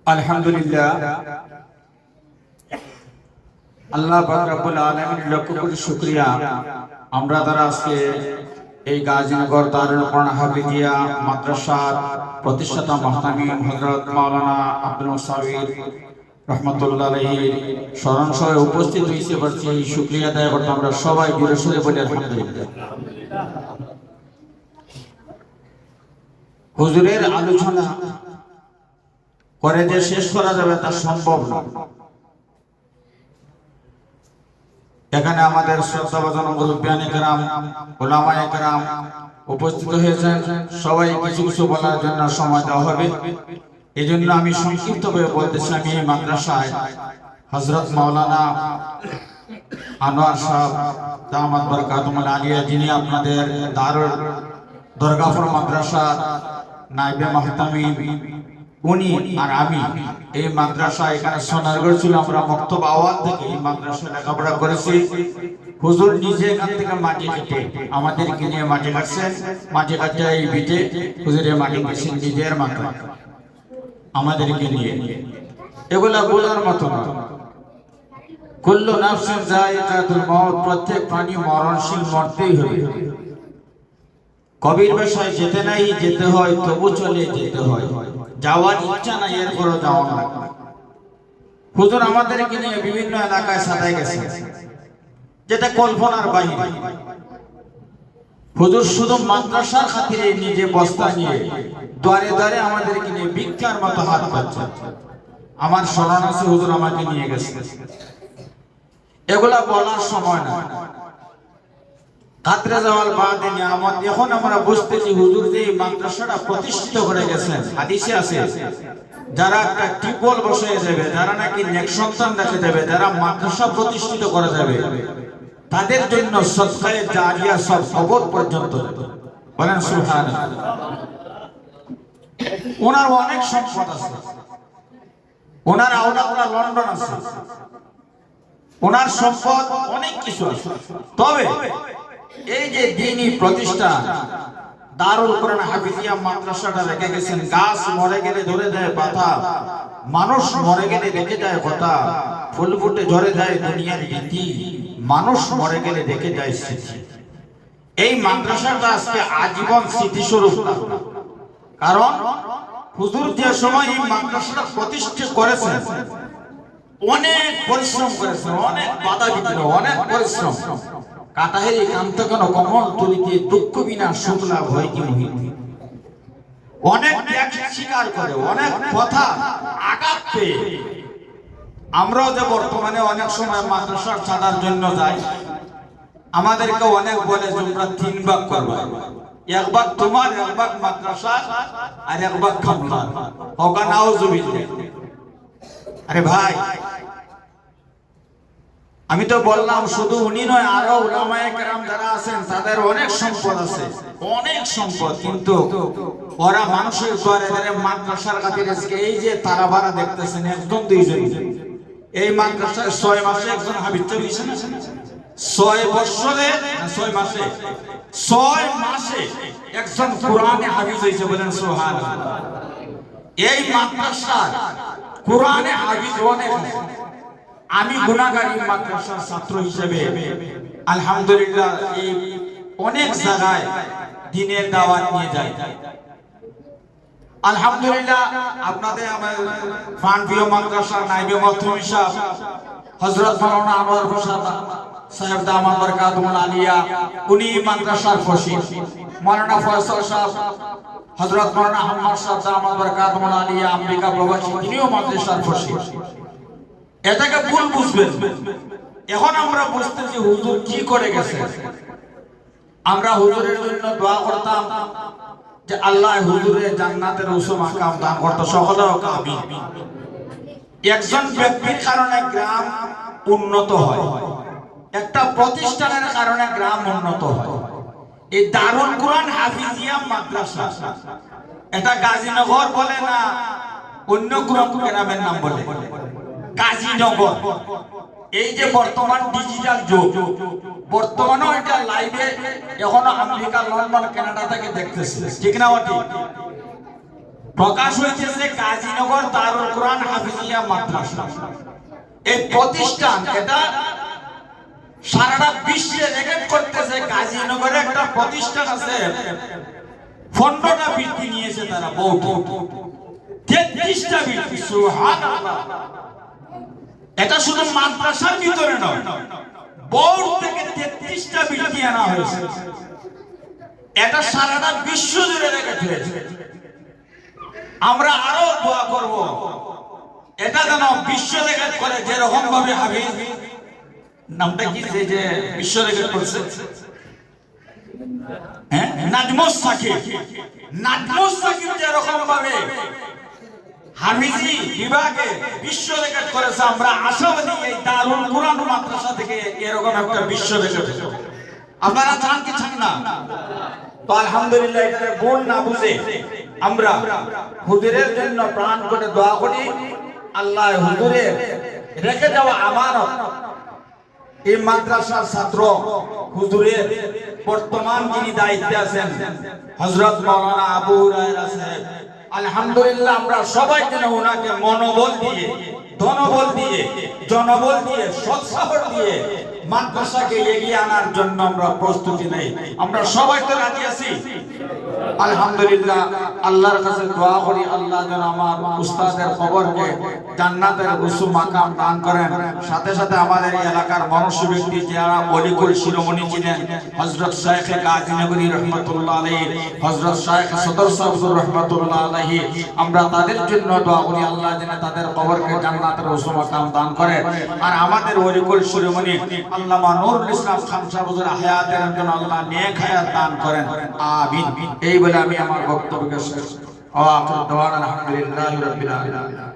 আলহামদুলিল্লাহ, আল্লাহ পাক রব্বুল আলামিনের লক্ষ কোটি শুকরিয়া। আমরা যারা আজকে এই গাজীনগর দারুল কোরআন হাফিজিয়া মাদ্রাসার প্রতিষ্ঠাতা মুহতামিম হযরত মাওলানা আব্দুল মুসাউইর রহমাতুল্লাহ আলাইহির স্মরণ সভায় উপস্থিত হইতে পারছি, শুকরিয়া আদায় করতে আমরা সবাই জোরে সোরে বলি আলহামদুলিল্লাহ। হুজুরের আলোচনা করে যে শেষ করা যাবে তা সম্ভব না। এখানে আমাদের শ্রদ্ধাভাজন মুরব্বিয়ানে কেরাম, উলামায়ে কেরাম উপস্থিত হয়েছেন। সবাই কিছু কিছু বলার জন্য সময় দেওয়া হবে, এই জন্য আমি সংক্ষিপ্তভাবে বলতেছি। আমি এই মাদ্রাসায় হযরত মাওলানা আনোয়ার সাহেব দামাত বরকাতুল আলিয়া, যিনি আপনাদের দারুল দরগাপুর মাদ্রাসার নায়েবে মুহতামিম, উনি আর আমি এই মাদ্রাসা এখানে সোনারগড় ছিল, আমরা মক্তব আওয়াল থেকে এই মাদ্রাসায় লেখাপড়া করেছি। হুজুর নিজে এখান থেকে মাটি কেটে আমাদেরকে নিয়ে মাটি কাটছেন, মাটি কাটতে এই বিটে হুজুরে মাটি কাটছেন নিজের মাথায় আমাদেরকে নিয়ে। এগুলা বলার মতো না। কুল্লু নাফসিন যায়িকাতুল মাউত, প্রত্যেক প্রাণী মরণশীল, মরতেই হবে। কবির বাসায় যেতে নাই যেতে হয়, তবু চলে যেতে হয়। যাওয়ার ইচ্ছা নাই, এরপরও যাওয়া লাগবে। হুজুর আমাদেরকে নিয়ে বিভিন্ন এলাকায় সাজায় গেছে, যেটা কল্পনার বাইরে। হুজুর শুধু মাদ্রাসার খাতিরে নিজে বস্তা নিয়ে দ্বারে দ্বারে আমাদেরকে নিয়ে ভিক্ষার মতো হাত পাচ্ছে। আমার স্মরণ আছে, হুজুর আমাকে নিয়ে গেছে। এগুলা বলার সময় না। কাতরে যাওয়ার বাদে নিয়ামত। এখন আমরা বুঝতেছি হুজুর যে মাদ্রাসাটা প্রতিষ্ঠিত করে গেছেন, হাদিসে আছে যারা একটা টিউবওয়েল বসিয়ে যাবে, যারা নাকি নেক সন্তান রেখে দেবে, যারা মাদ্রাসা প্রতিষ্ঠিত করা যাবে, তাদের জন্য সদকায়ে জারিয়া সব কবর পর্যন্ত। বলেন সুবহানাল্লাহ। ওনার অনেক সম্পদ আছে, ওনার আওলাদরা লন্ডন আছে, ওনার সম্পদ অনেক কিছু আছে। তবে এই যে দ্বীনি প্রতিষ্ঠান দারুল কোরআন হাফিজিয়া মাদ্রাসাটা রেখে গেছেন, গাছ মরে গেলে ধরে দেয় পাতা, মানুষ মরে গেলে রেখে যায় কথা, ফুল ফুটে ঝরে যায় দুনিয়ার রীতি, মানুষ মরে গেলে রেখে যায় স্মৃতি। এই মাদ্রাসাটা আজকে আজীবন স্মৃতিস্বরূপ। কারণ হুজুর যে সময় এই মাদ্রাসাটা প্রতিষ্ঠা করেছেন, অনেক পরিশ্রম করেছেন, অনেক বাধা বিঘ্ন, অনেক পরিশ্রম। কাটাহেরি কান্ত কেন কমল তুলিতে, দুঃখ বিনা সুখ লাভ হয় কি মহিত। অনেক ত্যাগ স্বীকার করে, অনেক কথা আঘাত পেয়ে। আমরাও যে বর্তমানে অনেক সময় মাদ্রাসার ছাড়ার জন্য যাই, আমাদেরকে অনেক বলে তোমরা 3 ভাগ করবে, 1 ভাগ তোমার, 1 ভাগ মাদ্রাসা, আর 1 ভাগ খামলা। হোকা নাউজুবিল্লাহ। আরে ভাই, আমি তো বললাম শুধু উনি নয়, আরো উলামায়ে কেরাম যারা আছেন তাদের অনেক সম্পদ আছে, অনেক সম্পদ। কিন্তু ওরা মানুষের দ্বারে দ্বারে মাদ্রাসার খাতিরে এই যে তারা ভাড়া দেখতেছেন, একজন দুইজন, এই মাদ্রাসায় 6 মাসে একজন হাফিজ হয়েছে না, 6 বছরে 6 মাসে 6 মাসে একজন কোরআনে হাফিজ হয়েছে। বলেন সুবহানাল্লাহ। এই মাদ্রাসার কোরআনে হাফিজ অনেক। আমি গুনাহগারী মাদ্রাসার ছাত্র হিসেবে আলহামদুলিল্লাহ এই অনেক জায়গায় দ্বীনের দাওয়াত নিয়ে যাই। আলহামদুলিল্লাহ আপনাদের আমার ফানপ্রিয় মাদ্রাসার নায়েবে মুহতামিম সাহেব হযরত মাওলানা আনোয়ার হোসেন সাহেব দামাত বরকাতুল আলিয়া, উনি মাদ্রাসার ফসিল। মাওলানা ফয়সাল সাহেব, হযরত মাওলানা আহমদ সাহেব দামাত বরকাতুল আলিয়া আমেরিকা প্রবাসী, তিনিও মাদ্রাসার ফসিল। এটাকে ভুল বুঝবেন। এখন আমরা বুঝতেছি হুজুর কি করে গেছে। আমরা হুজুরের জন্য দোয়া করতাম যে আল্লাহ হুজুরের জান্নাতের উঁচু মাকাম দান করতে। সকলে আমিন। একজন ব্যক্তির কারণে গ্রাম উন্নত হয়, একটা প্রতিষ্ঠানের কারণে গ্রাম উন্নত হয়। এই দারুল কোরআন হাফিজিয়া মাদ্রাসা, এটা গাজীনগর বলে না অন্য কোন গ্রামের নাম বলে, গাজীনগর। এই যে বর্তমান ডিজিটাল যুগ, বর্তমানে এটা লাইভে এখনো আমেরিকা, লন্ডন, কানাডা থেকে দেখতেছে, ঠিক না? প্রকাশ হয়েছে গাজীনগর দারুল কোরআন হাফিজিয়া মাদ্রাসা। এই প্রতিষ্ঠান এটা সারা বিশ্বে রেকর্ড করতেছে। গাজীনগরে একটা প্রতিষ্ঠান আছে, 15টা বৃত্তি নিয়েছে তারা, বহু 33টা বৃত্তি। সুবহানাল্লাহ। এটা শুধু মাদ্রাসার ভিতরে নয়, বোর্ড থেকে 33টা বৃত্তি আনা হয়েছে। এটা সারাটা বিশ্ব জুড়ে রেকর্ড হয়েছে। আমরা আরো দোয়া করব এটা যেন বিশ্ব রেকর্ড করে, যেরকম ভাবে হাফিজ নামটা কি যে বিশ্ব রেকর্ড করছে, হ্যাঁ, নাজমুস সাকিব। নাজমুস সাকিব যেরকম ভাবে হাফিজি বিভাগে বিশ্ব রেকর্ড করেছে, আমরা আশাবাদী এই দারুল কোরআন মাদ্রাসা থেকে এরকম একটা বিশ্ব রেকর্ড হবে। আপনারা চান কি চান না? তো আলহামদুলিল্লাহ, এটা ভুল না বুঝে আমরা হুজুরের জন্য প্রাণ করে দোয়া করি। আল্লাহ হুজুরের রেখে যাওয়া আমানত, এই মাদ্রাসার ছাত্র হুজুরের বর্তমান যিনি দায়িত্বে আছেন হযরত মাওলানা আবু হুরায়রা সাহেব, আলহামদুলিল্লাহ আমরা সবাই যেন ওনাকে মনোবল দিয়ে, ধনবল দিয়ে, জনবল দিয়ে, সৎসাহস দিয়ে মাদ্রাসাকে এগিয়ে আনার জন্য আমরা প্রস্তুতি নেই। আমরা সবাই তো রাজি আছি আলহামদুলিল্লাহ। আল্লাহর কাছে দোয়া করি আল্লাহ যেন আমার উস্তাদের কবরকে জান্নাতের উঁচু মাকাম দান করেন। সাথে সাথে আমাদের এই এলাকার মনস্বী ব্যক্তি যারা অলিকুল শিরোমণি ছিলেন, হযরত শাইখ গাজীনগরী রহমাতুল্লাহ আলাইহি, হযরত শাইখ সদর সাহেব রহমাতুল্লাহ আলাইহি, আমরা তাদের জন্য দোয়া করি আল্লাহ যেন তাদের কবরকে জান্নাতের উঁচু মাকাম দান করে। আর আমাদের অলিকুল শিরোমণি আল্লামা নুরুল ইসলাম খান সাহেব হুজুর হায়াতের জন্য আল্লাহ নেক হায়াত দান করেন, আমিন। এই বলে আমি আমার বক্তব্য শেষ। ওয়া আখিরু দাওয়ানা আলহামদুলিল্লাহি রাব্বিল আলামিন।